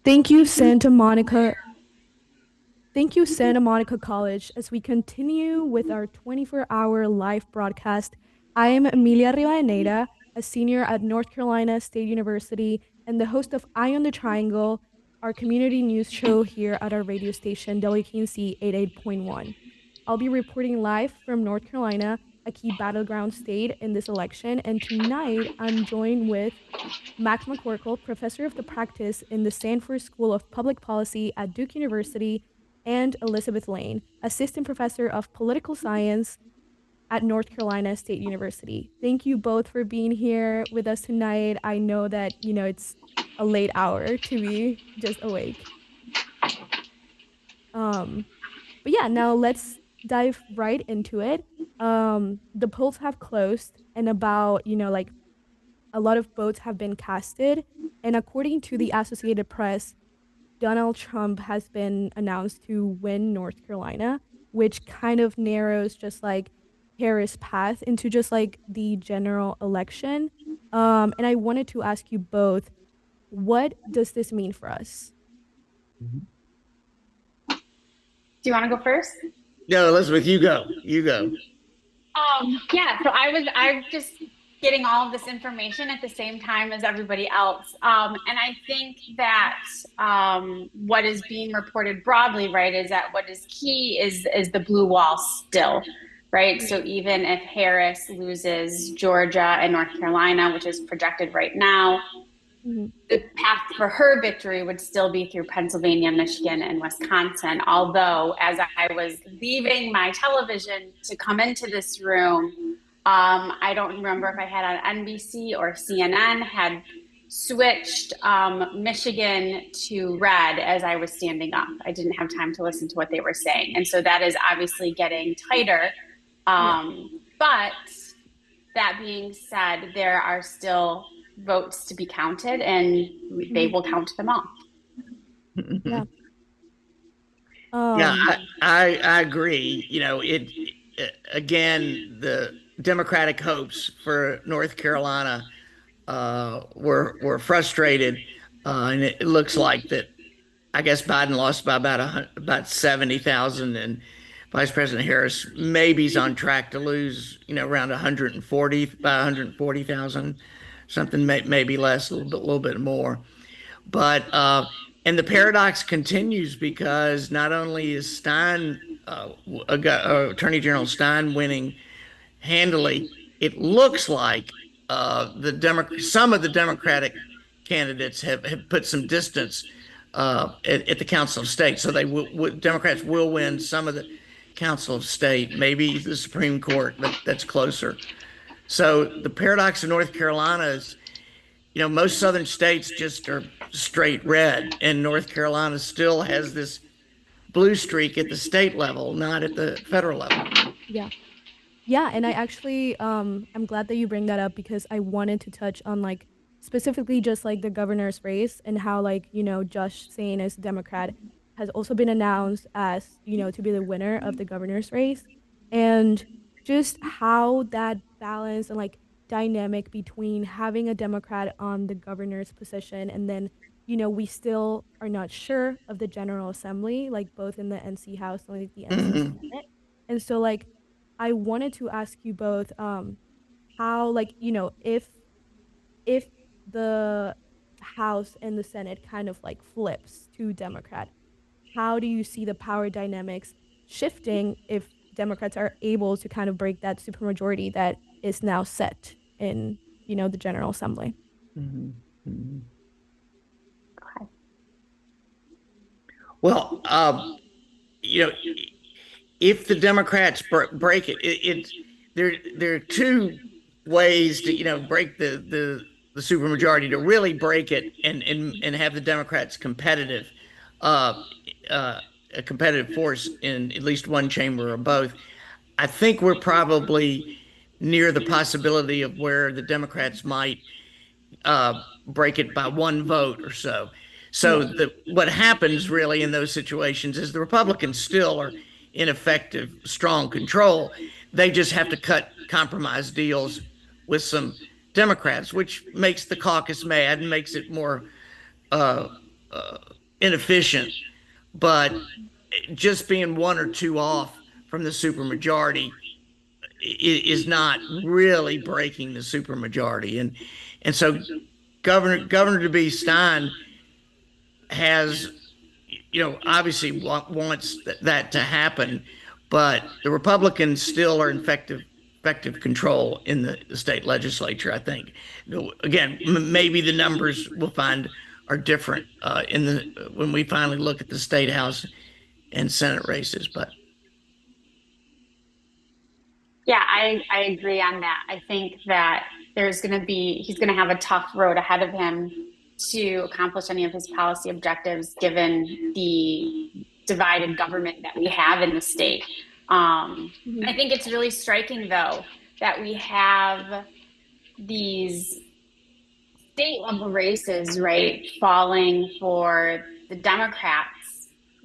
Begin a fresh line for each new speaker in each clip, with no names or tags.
Thank you, Santa Monica. Thank you, Santa Monica College. As we continue with our 24-hour live broadcast, I am Emilia Rivadeneira, a senior at North Carolina State University and the host of Eye on the Triangle, our community news show here at our radio station, WKNC 88.1. I'll be reporting live from North Carolina, a key battleground state in this election, and tonight I'm joined with Max McCorkle, professor of the practice in the Sanford School of Public Policy at Duke University, and Elizabeth Lane, assistant professor of political science at North Carolina State University. Thank you both for being here with us tonight. I know that, it's a late hour to be just awake. Um, but yeah, now let's dive right into it. The polls have closed and about, like a lot of votes have been casted. And according to the Associated Press, Donald Trump has been announced to win North Carolina, which kind of narrows just like Harris' path into just like the general election. And I wanted to ask you both, what does this mean for us?
Do you want to go first?
No, Elizabeth, you go. You go.
Yeah, so I'm just getting all of this information at the same time as everybody else. And I think that what is being reported broadly, right, is that what is key is the blue wall still, right? So even if Harris loses Georgia and North Carolina, which is projected right now,
Mm-hmm.
the path for her victory would still be through Pennsylvania, Michigan, and Wisconsin. Although, as I was leaving my television to come into this room, I don't remember if I had on NBC or CNN had switched Michigan to red as I was standing up. I didn't have time to listen to what they were saying. And so that is obviously getting tighter.
Yeah.
But that being said, there are still votes to be counted and they
Mm-hmm.
will count them all.
Yeah.
Yeah,
Um,
I agree. Again, the Democratic hopes for North Carolina were frustrated, and it looks like that. I guess Biden lost by about 70,000, and Vice President Harris maybe is on track to lose, around 140 by 140,000, something maybe less, little bit more. But and the paradox continues because not only is Attorney General Stein winning handily, it looks like some of the Democratic candidates have put some distance at the Council of State, so Democrats will win some of the Council of State, maybe the Supreme Court, but that's closer. So the paradox of North Carolina is, most southern states just are straight red, and North Carolina still has this blue streak at the state level, not at the federal level.
yeah. Yeah, and I actually I'm glad that you bring that up because I wanted to touch on like specifically just like the governor's race and how like, Josh Sain as Democrat has also been announced as, to be the winner of the governor's race and just how that balance and like dynamic between having a Democrat on the governor's position and then, we still are not sure of the General Assembly, like both in the NC House and like the NC
Mhm.
Senate. And so like I wanted to ask you both how like if the House and the Senate kind of like flips to Democrat, how do you see the power dynamics shifting if Democrats are able to kind of break that supermajority that is now set in the General Assembly?
Mhm. Mhm. Well, you know, if the Democrats break it, there are two ways to break the supermajority to really break it and have the Democrats competitive, uh, a competitive force in at least one chamber or both. I think we're probably near the possibility of where the Democrats might break it by one vote or so. So
Yeah.
what happens really in those situations is the Republicans still are in effective, strong control. They just have to cut compromise deals with some Democrats, which makes the caucus mad and makes it more inefficient, but just being one or two off from the supermajority is not really breaking the supermajority. And so Governor DeBee Stein has, obviously wants that to happen, but the Republicans still are in effective control in the state legislature, I think. Again, maybe the numbers we'll find are different in the when we finally look at the state house and Senate races, but
Yeah, I agree on that. I think that he's going to have a tough road ahead of him to accomplish any of his policy objectives given the divided government that we have in the state. I
Mhm.
think it's really striking, though, that we have these state level races, right, falling for the Democrats.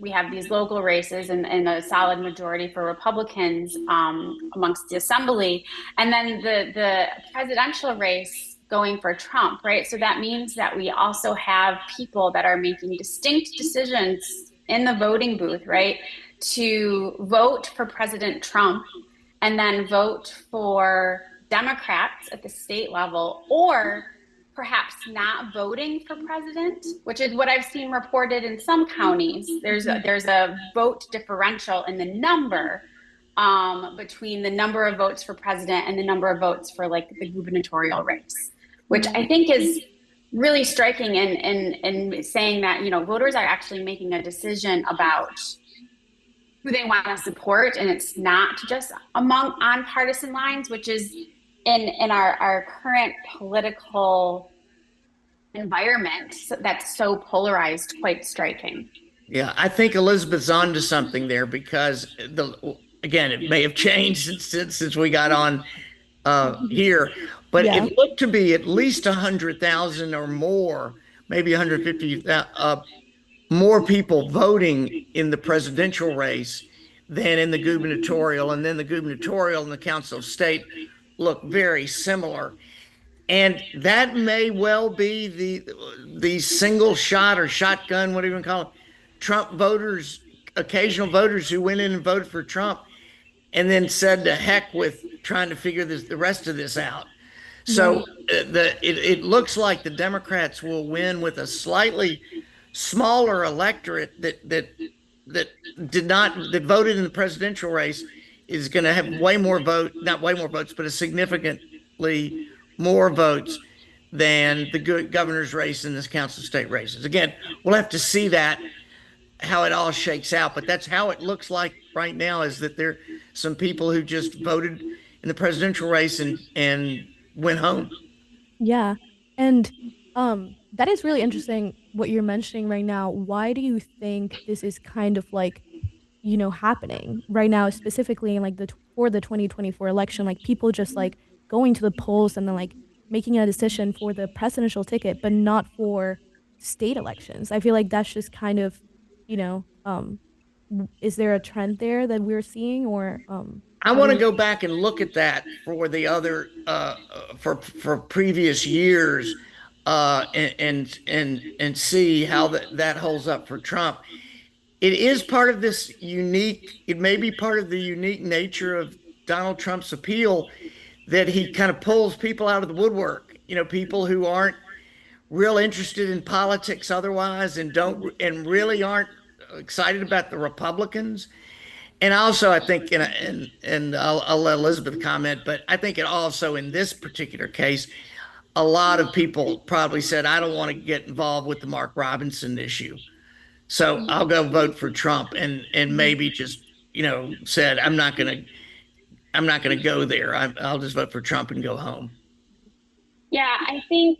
We have these local races and a solid majority for Republicans amongst the assembly. And then the presidential race going for Trump, right? So that means that we also have people that are making distinct decisions in the voting booth, right? To vote for President Trump and then vote for Democrats at the state level, or perhaps not voting for president, which is what I've seen reported in some counties.
Mhm.
There's a vote differential in the number between the number of votes for president and the number of votes for like the gubernatorial race, which
Yeah.
I think is really striking and saying that, voters are actually making a decision about who they want to support, and it's not just among on partisan lines, which is in our current political environment that's so polarized, quite striking.
yeah, I think Elizabeth's onto something there because again, it may have changed since we got on here, but
Yeah.
it looked to be at least 100,000 or more, maybe 150,000 more people voting in the presidential race than in the gubernatorial, and then the gubernatorial and the Council of State look very similar. And that may well be the single shot or shotgun, whatever you want to call it, Trump voters, occasional voters who went in and voted for Trump and then said to heck with trying to figure the rest of this out. So
Right.
it looks like the Democrats will win with a slightly smaller electorate that that voted in the presidential race is going to have way more vote, not way more votes, but a significantly more votes than the governor's race and this council state races. Again, we'll have to see that how it all shakes out, but that's how it looks like right now. Is that there are some people who just voted in the presidential race and went home.
Yeah. And that is really interesting what you're mentioning right now. Why do you think this is kind of like, happening right now, specifically in like for the 2024 election, like people just like going to the polls and then like making a decision for the presidential ticket, but not for state elections? I feel like that's just kind of, you know, is there a trend there that we're seeing, or
I
how do
want to
you?
go back and look at that for the other for previous years and see how that holds up for Trump. It is part of this unique. It may be part of the unique nature of Donald Trump's appeal that he kind of pulls people out of the woodwork. People who aren't real interested in politics otherwise and really aren't excited about the Republicans. And also, I think, and I'll let Elizabeth comment, but I think it also in this particular case, a lot of people probably said, I don't want to get involved with the Mark Robinson issue. So I'll go vote for Trump and
Mhm.
maybe just, said, I'm not gonna go there. I'll just vote for Trump and go home.
Yeah, I think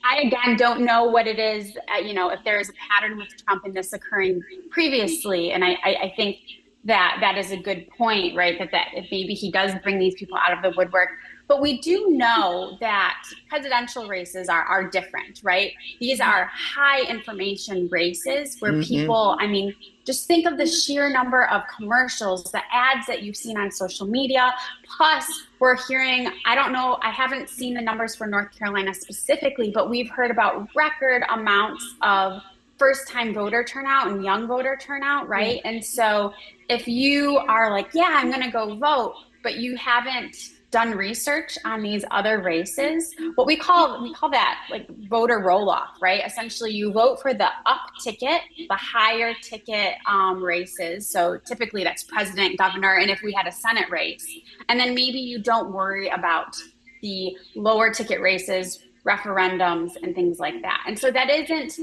I again don't know what it is, if there is a pattern with Trump in this occurring previously, and I think that that is a good point, right? That if maybe he does bring these people out of the woodwork, but we do know that presidential races are different, right? These are high information races where
Hmm.
people, I mean, just think of the sheer number of commercials, the ads that you've seen on social media. Plus, we're hearing, I don't know, I haven't seen the numbers for North Carolina specifically, but we've heard about record amounts of first time voter turnout and young voter turnout,
Yeah.
right? And so if you are like, yeah, I'm going to go vote, but you haven't done research on these other races, what we call that like voter roll off, right? Essentially, you vote for the up ticket, the higher ticket races. So typically that's president, governor, and if we had a Senate race, and then maybe you don't worry about the lower ticket races, referendums, and things like that. And so that isn't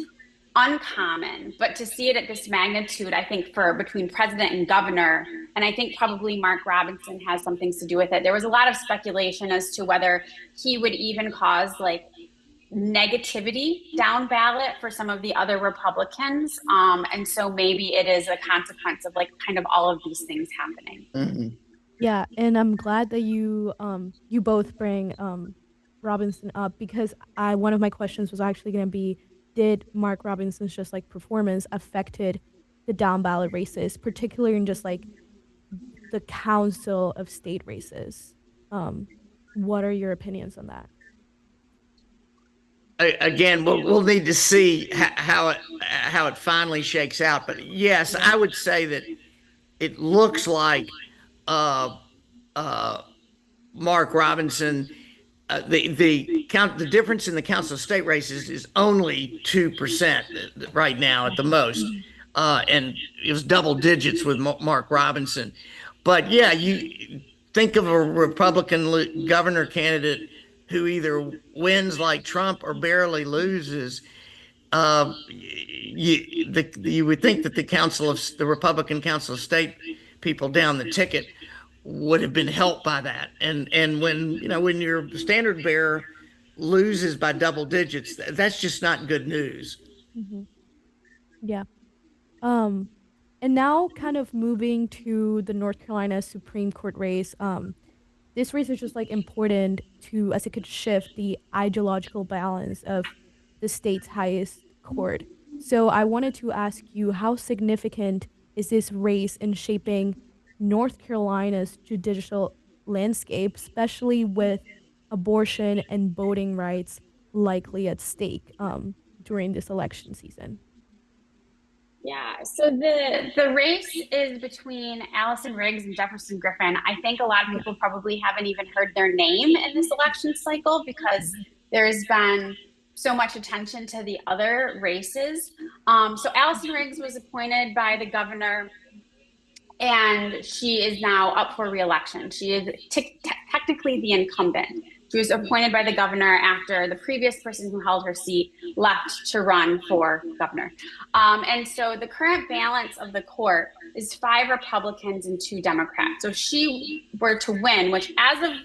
uncommon, but to see it at this magnitude, I think for between president and governor, and I think probably Mark Robinson has some things to do with it. There was a lot of speculation as to whether he would even cause like negativity down ballot for some of the other Republicans. And so maybe it is a consequence of like kind of all of these things happening.
Mhm.
Yeah, and I'm glad that you both bring Robinson up because I one of my questions was actually going to be, did Mark Robinson's just like performance affected the down ballot races, particularly in just like the council of state races? Um, what are your opinions on that?
Again, we'll need to see how it finally shakes out. But yes,
Yeah.
I would say that it looks like uh, uh, Mark Robinson. The difference in the council of state races is only 2% right now at the most,
Mhm.
and it was double digits with Mark Robinson. But yeah, you think of a Republican governor candidate who either wins like Trump or barely loses. You would think that the Republican Council of State people down the ticket would have been helped by that. And when your standard bearer loses by double digits, that's just not good news.
Mhm. Yeah. Um, and now kind of moving to the North Carolina Supreme Court race. This race is just like important to as it could shift the ideological balance of the state's highest court. So I wanted to ask you, how significant is this race in shaping North Carolina's judicial landscape, especially with abortion and voting rights likely at stake during this election season?
Yeah, so the race is between Allison Riggs and Jefferson Griffin. I think a lot of
Yeah.
people probably haven't even heard their name in this election cycle because there's been so much attention to the other races. So Allison Riggs was appointed by the governor and she is now up for reelection. She is technically the incumbent. She was appointed by the governor after the previous person who held her seat left to run for governor. And so the current balance of the court is 5 Republicans and 2 Democrats. So if she were to win, which as of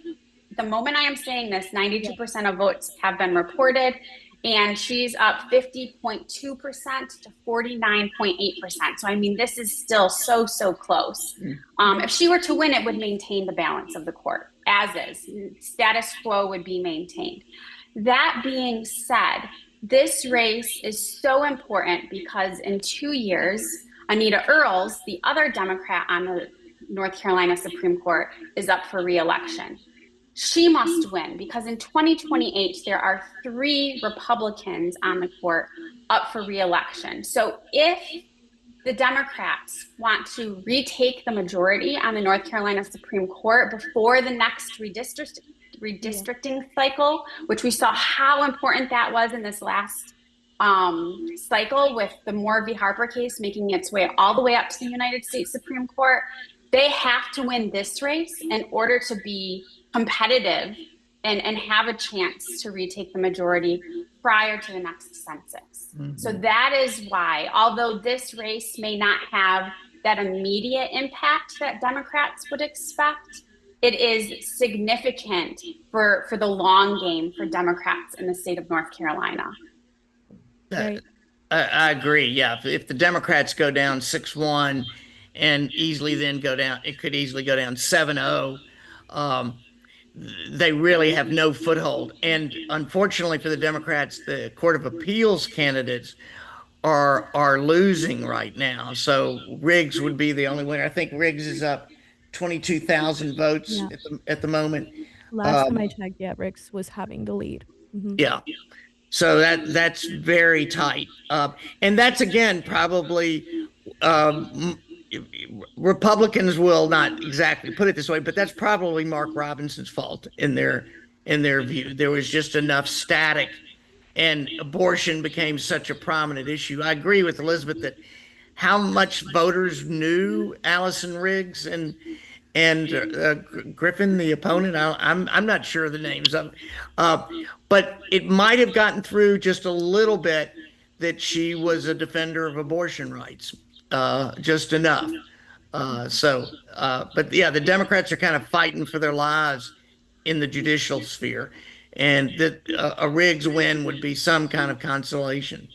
the moment I am saying this,
Yeah.
92% of votes have been reported, and she's up 50.2% to 49.8%. So, I mean, this is still so, so close.
Mhm.
If she were to win, it would maintain the balance of the court as is. Status quo would be maintained. That being said, this race is so important because in 2 years, Anita Earls, the other Democrat on the North Carolina Supreme Court, is up for reelection. She must win because in 2028, there are 3 Republicans on the court up for reelection. So if the Democrats want to retake the majority on the North Carolina Supreme Court before the next
Yeah.
redistricting cycle, which we saw how important that was in this last cycle with the Moore v. Harper case making its way all the way up to the United States Supreme Court, they have to win this race in order to be competitive and have a chance to retake the majority prior to the next census. So
Mhm.
that is why, although this race may not have that immediate impact that Democrats would expect, it is significant for the long game for Democrats in the state of North Carolina.
Uh,
Right.
I agree. Yeah, if the Democrats go down 6-1 and easily then go down, it could easily go down 7-0. Um, they really have no foothold. And unfortunately for the Democrats, the Court of Appeals candidates are losing right now. So Riggs would be the only winner. I think Riggs is up 22,000 votes
Yeah.
at the moment.
Last time
Um,
I checked, yeah, Rix was having the lead.
yeah. So that's very tight. And that's again probably um, Republicans will not exactly put it this way, but that's probably Mark Robinson's fault in their view. There was just enough static, and abortion became such a prominent issue. I agree with Elizabeth that how much voters knew Allison Riggs and Griffin, the opponent. I'm not sure of the names of, uh, but it might have gotten through just a little bit that she was a defender of abortion rights, just enough. But yeah, the Democrats are kind of fighting for their lives in the judicial sphere, and that a Riggs win would be some kind of consolation.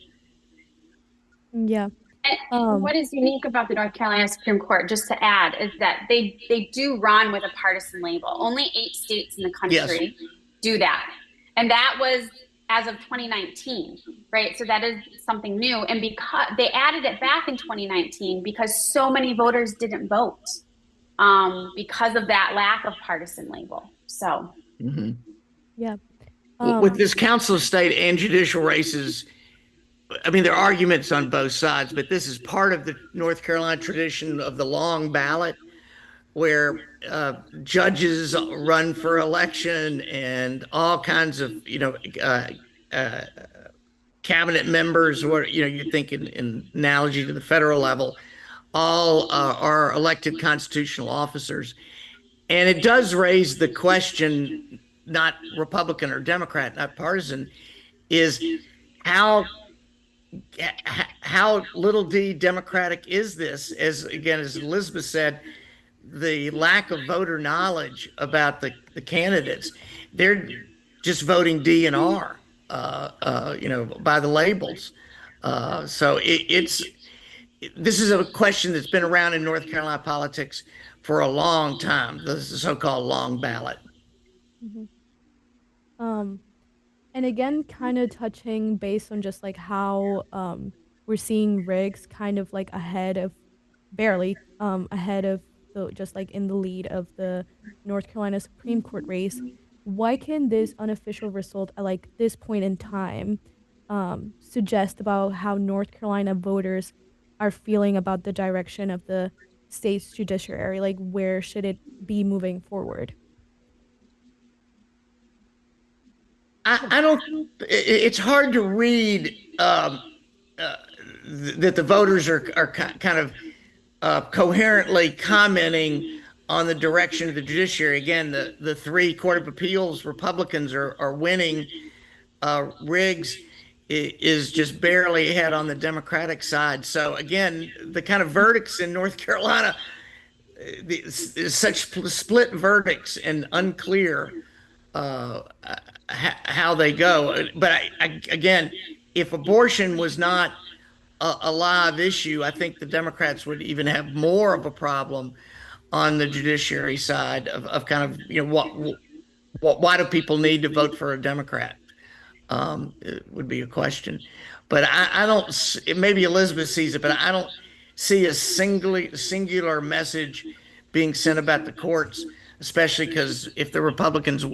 Yeah.
And what is unique about the North Carolina Supreme Court, just to add, is that they do run with a partisan label. Only 8 states in the
Yes.
country do that. And that was as of 2019, right? So that is something new. And because they added it back in 2019 because so many voters didn't vote because of that lack of partisan label. So
Mhm.
Yeah.
With
Um
this council of state and judicial races, I mean, there are arguments on both sides, but this is part of the North Carolina tradition of the long ballot, where judges run for election and all kinds of, uh, cabinet members, or you think in analogy to the federal level, all are elected constitutional officers, and it does raise the question, not Republican or Democrat, not partisan, is how how little d democratic is this? As again, as Elizabeth said, the lack of voter knowledge about the candidates. They're just voting D and R, by the labels. So it's this is a question that's been around in North Carolina politics for a long time. The so-called long ballot.
mhm. um And again, kind of touching based on just like how we're seeing Riggs kind of like ahead of barely ahead of the just like in the lead of the North Carolina Supreme Court race. Why can this unofficial result at like this point in time suggest about how North Carolina voters are feeling about the direction of the state's judiciary? Like where should it be moving forward?
I don't. It's hard to read uh, that the voters are kind of coherently commenting on the direction of the judiciary. Again, the three Court of Appeals Republicans are winning. Riggs is just barely ahead on the Democratic side. So again, the kind of verdicts in North Carolina, such split verdicts and unclear uh, how they go. But again, if abortion was not a live issue, I think the Democrats would even have more of a problem on the judiciary side of kind of, why do people need to vote for a Democrat? It would be a question. But I don't, maybe Elizabeth sees it, but I don't see a singular message being sent about the courts, especially because if the Republicans,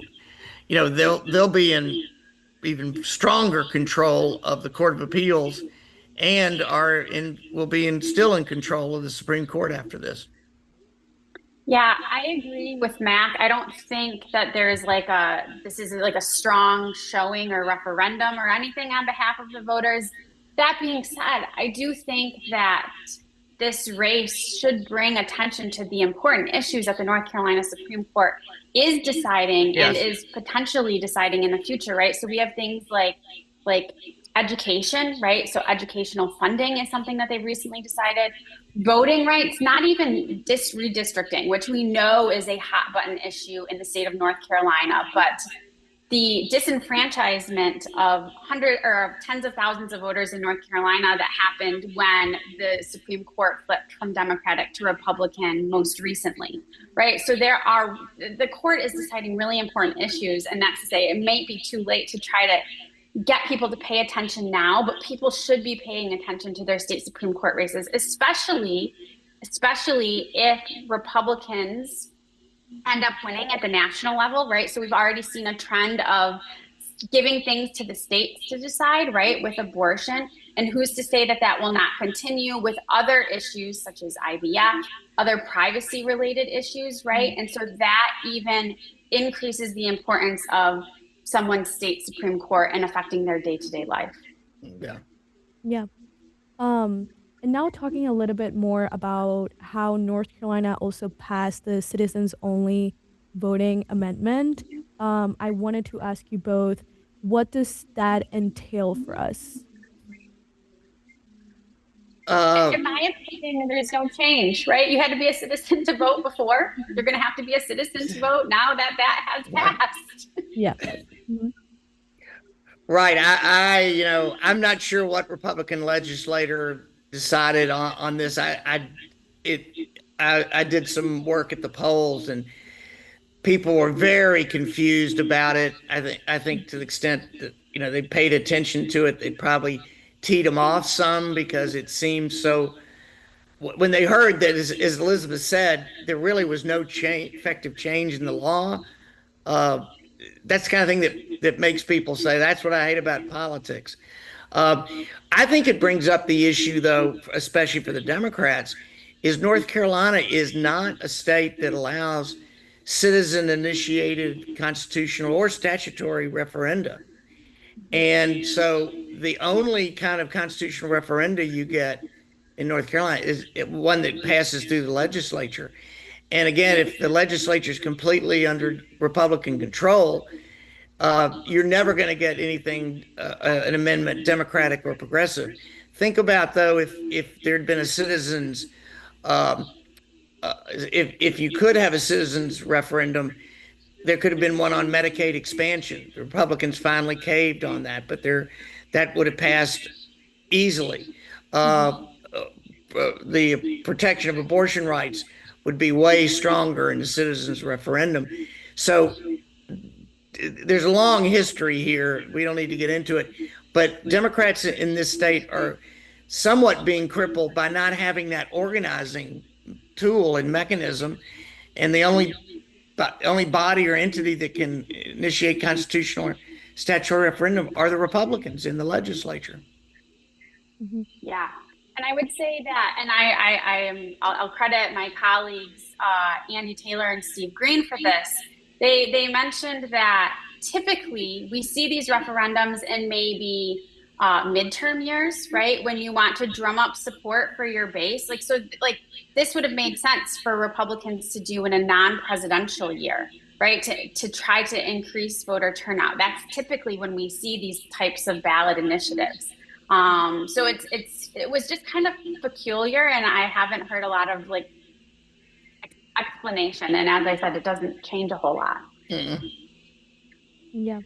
they'll be in even stronger control of the Court of Appeals, and will be still in control of the Supreme Court after this.
yeah, I agree with Mac. I don't think that there's like this is like a strong showing or referendum or anything on behalf of the voters. That being said, I do think that this race should bring attention to the important issues that the North Carolina Supreme Court is deciding and
Yes.
is potentially deciding in the future, right? So we have things like education, right? So educational funding is something that they've recently decided. Voting rights, not even redistricting, which we know is a hot button issue in the state of North Carolina, but the disenfranchisement of hundreds or tens of thousands of voters in North Carolina that happened when the Supreme Court flipped from Democratic to Republican most recently, right? So the court is deciding really important issues, and that's to say it may be too late to try to get people to pay attention now, but people should be paying attention to their state Supreme Court races, especially if Republicans end up winning at the national level, right? So we've already seen a trend of giving things to the states to decide, right, with abortion. And who's to say that that will not continue with other issues such as IVF, other privacy related issues, right? And so that even increases the importance of someone's state Supreme Court and affecting their day to day life.
Yeah.
Yeah. Um, and now talking a little bit more about how North Carolina also passed the citizens only voting amendment. I wanted to ask you both, what does that entail for us?
Uh,
In my opinion, there's no change, right? You had to be a citizen to vote before. You're going to have to be a citizen to vote now that that has
right.
passed.
Yeah. Mhm.
Right. I'm not sure what Republican legislator decided on this. It, I did some work at the polls, and people were very confused about it. I think to the extent that, they paid attention to it, they probably teed them off some because it seemed so. When they heard that, as Elizabeth said, there really was no effective change in the law. Uh, that's the kind of thing that makes people say, that's what I hate about politics. Uh, I think it brings up the issue, though, especially for the Democrats, is North Carolina is not a state that allows citizen-initiated constitutional or statutory referenda. And so the only kind of constitutional referenda you get in North Carolina is one that passes through the legislature. And again, if the legislature is completely under Republican control, you're never going to get anything, an amendment, Democratic or progressive. Think about, though, if there'd been a citizens, um, if you could have a citizens referendum, there could have been one on Medicaid expansion. The Republicans finally caved on that, but that would have passed easily.
Mhm.
The protection of abortion rights would be way stronger in the citizens referendum. So there's a long history here. We don't need to get into it, but Democrats in this state are somewhat being crippled by not having that organizing tool and mechanism, and the only body or entity that can initiate constitutional or statutory referendum are the Republicans in the legislature.
Mhm.
Yeah. And I would say that, and I'll credit my colleagues, Andy Taylor and Steve Green for this. They mentioned that typically we see these referendums in maybe midterm years, right? When you want to drum up support for your base. Like this would have made sense for Republicans to do in a non-presidential year, right? To try to increase voter turnout. That's typically when we see these types of ballot initiatives. So it was just kind of peculiar, and I haven't heard a lot of like explanation. And as I said, it doesn't change a whole lot.
Mm.
Yeah.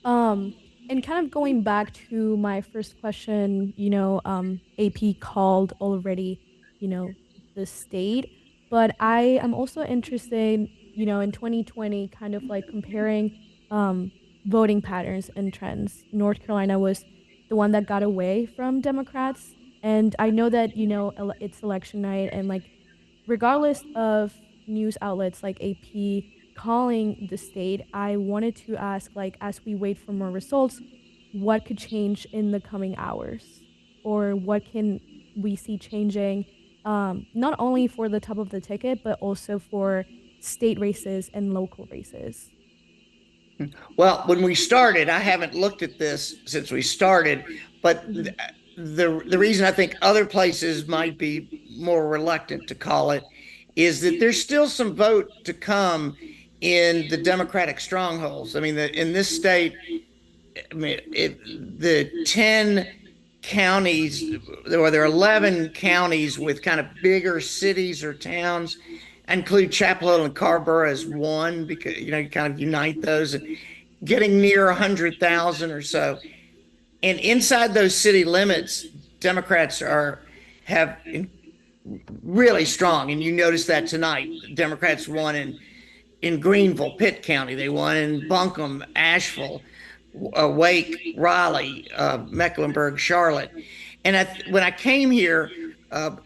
Um, and kind of going back to my first question, AP called already, the state, but I am also interested, in 2020, kind of like comparing um, voting patterns and trends. North Carolina was the one that got away from Democrats. And I know that, it's election night and like regardless of news outlets like AP calling the state, I wanted to ask, like, as we wait for more results, what could change in the coming hours? Or what can we see changing, not only for the top of the ticket, but also for state races and local races?
Well, when we started, I haven't looked at this since we started, but
Mhm.
the reason I think other places might be more reluctant to call it is that there's still some vote to come in the Democratic strongholds. I mean, in this state, I mean, the 10 counties, or there are 11 counties with kind of bigger cities or towns. I include Chapel Hill and Carrboro as one because, you kind of unite those, and getting near 100,000 or so. And inside those city limits, Democrats have really strong. And you notice that tonight. Democrats won in Greenville, Pitt County. They won in Buncombe, Asheville, Wake, Raleigh, Mecklenburg, Charlotte. And when I came here,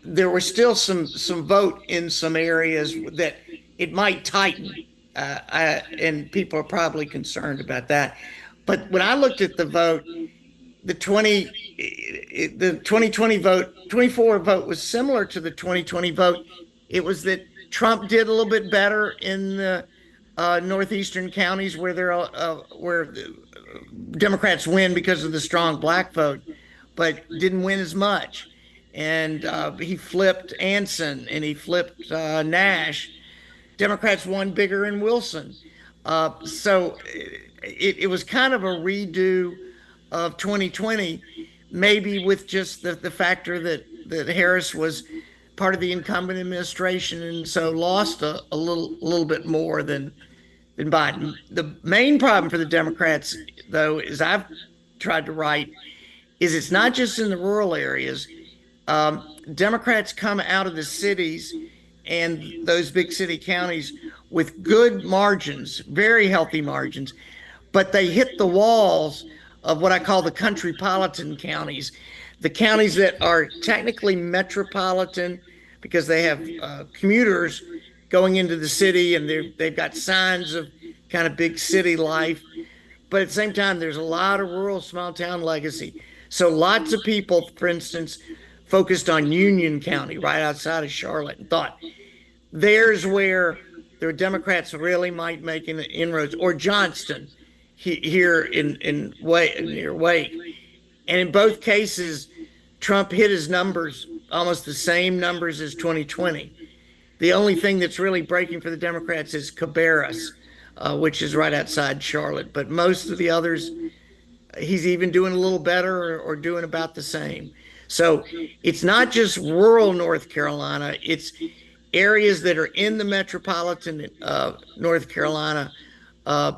there was still some vote in some areas that it might tighten, and people are probably concerned about that. But when I looked at the vote, the 2020 vote, 24 vote was similar to the 2020 vote. It was that Trump did a little bit better in the northeastern counties where Democrats win because of the strong black vote, but didn't win as much. And he flipped Anson and he flipped Nash. Democrats won bigger in Wilson. So it was kind of a redo of 2020, maybe with just the factor that Harris was part of the incumbent administration and so lost a little bit more than Biden. The main problem for the Democrats, though, is I've tried to write, is it's not just in the rural areas. Democrats come out of the cities and those big city counties with good margins, very healthy margins, but they hit the walls of what I call the countrypolitan counties, the counties that are technically metropolitan because they have commuters going into the city and they've got signs of kind of big city life. But at the same time, there's a lot of rural small town legacy. So lots of people, for instance, focused on Union County right outside of Charlotte and thought there's where the Democrats really might make an inroads, or Johnston here in near Wake. And in both cases, Trump hit his numbers, almost the same numbers as 2020. The only thing that's really breaking for the Democrats is Cabarrus, which is right outside Charlotte. But most of the others, he's even doing a little better or doing about the same. So it's not just rural North Carolina, it's areas that are in the metropolitan North Carolina uh,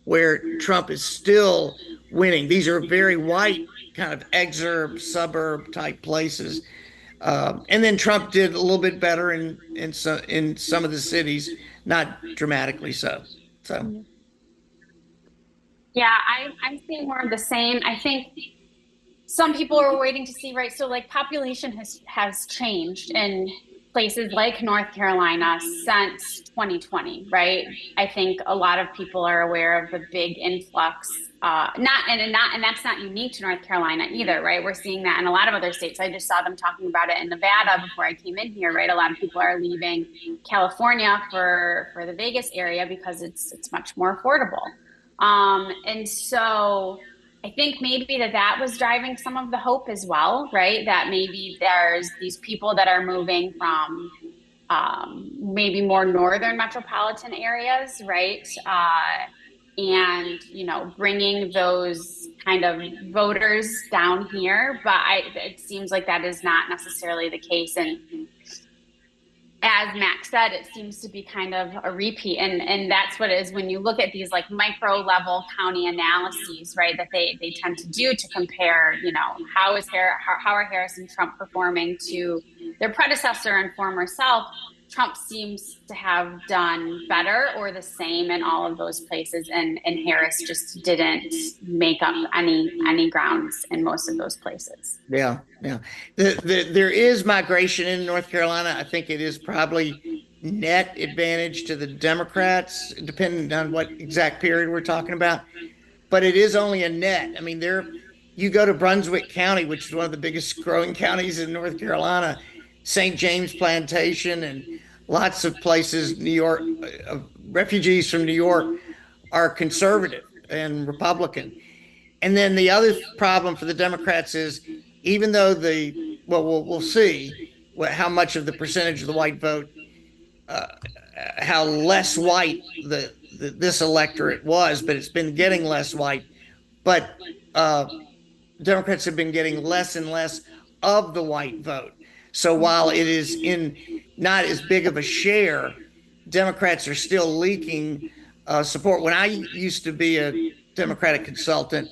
where Trump is still winning. These are very white, kind of exurb, suburb type places. And then Trump did a little bit better in some of the cities, not dramatically so. So
Yeah.
Yeah, I'm seeing more of the same. I think some people are waiting to see, right? So like population has changed in places like North Carolina since 2020, right? I think a lot of people are aware of the big influx. And that's not unique to North Carolina either, right? We're seeing that in a lot of other states. I just saw them talking about it in Nevada before I came in here, right? A lot of people are leaving California for the Vegas area because it's much more affordable. And so I think maybe that was driving some of the hope as well, right? That maybe there's these people that are moving from maybe more northern metropolitan areas, right? And bringing those kind of voters down here, but it seems like that is not necessarily the case. And as Max said, it seems to be kind of a repeat. And that's what it is when you look at these like micro level county analyses, right, that they tend to do to compare, how are Harris and Trump performing to their predecessor and former self. Trump seems to have done better or the same in all of those places, and Harris just didn't make up any grounds in most of those places.
yeah, yeah. There is migration in North Carolina. I think it is probably net advantage to the Democrats, depending on what exact period we're talking about. But it is only a net. I mean, you go to Brunswick County, which is one of the biggest growing counties in North Carolina, St. James Plantation, and lots of places. New York, refugees from New York are conservative and Republican. And then the other problem for the Democrats is even though we'll see how much of the percentage of the white vote, uh, how less white this electorate was, but it's been getting less white. But Democrats have been getting less and less of the white vote. So while it is in not as big of a share, Democrats are still leaking support. When I used to be a Democratic consultant,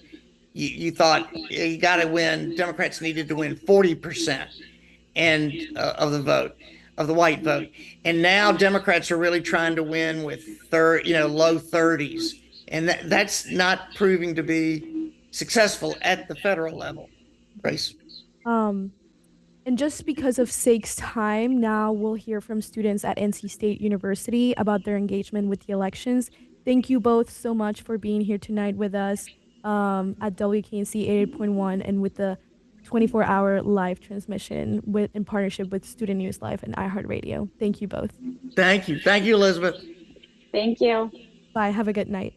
you thought you got to win. Democrats needed to win 40% and of the vote, of the white vote, and now Democrats are really trying to win with low 30s, and that's not proving to be successful at the federal level. Grace.
Um, and just because of sake's time, now we'll hear from students at NC State University about their engagement with the elections. Thank you both so much for being here tonight with us. at WKNC 88.1 and with the 24-hour live transmission in partnership with Student News Live and iHeartRadio. Thank you both.
Thank you. Thank you, Elizabeth.
Thank you.
Bye. Have a good night.